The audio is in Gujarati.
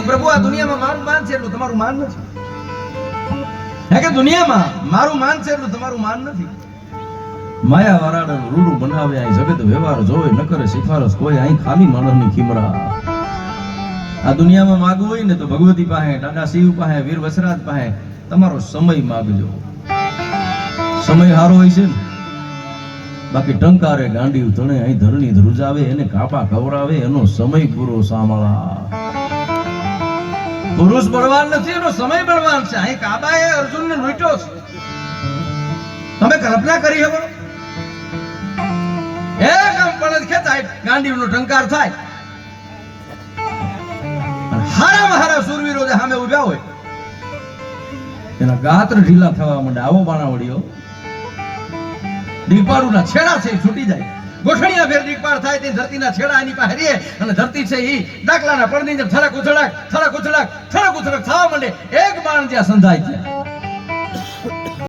કીધું પ્રભુ આ દુનિયામાં મારું માન છે એટલું તમારું માન નથી. હે કે દુનિયામાં મારું માન છે એટલું તમારું માન નથી. માયા વારાડે રૂડું બનાવે અહીં જગત વ્યવહાર જોવે ન કરે સિફારસ કોઈ અહીં ખાલી માનવની ખીમરા. આ દુનિયામાં માગવું હોય ને તો ભગવતી પાસે, દાદા શિવ પાસે, વીર વસરાજ પાસે તમારો સમય માગજો. સમય હારો હોય છે ને, બાકી ટંકારે ગાંડી તણે અહીં ધરણી ધ્રુજાવે એને કાપા કવરાવે એનો સમય પૂરો સાંભળા. પુરુષ બળવાન નથી, એનો સમય બળવાન છે. અહીં કાબાએ અર્જુનને લૂંટ્યો છે. તમે કલ્પના કરી શકો? એક આમ પડત ખેંચાય, ગાંડીવનો ટંકાર થાય, હારામાં હારા શૂરવીરો જે સામે ઉભ્યા હોય એના ગાત્ર ઢીલા થવા માંડે. આવો બાણાવડીઓ દીપાળુના છેડા છે છૂટી જાય. ગોઠણિયા ફેર દીપાળ થાય તે ધરતીના છેડા એની પાસે રહે અને ધરતી છે ઈ ડાકલાના પડની જેમ થરક ઉથડાક થવા માંડે. એક બાણ જ્યાં સંધાય છે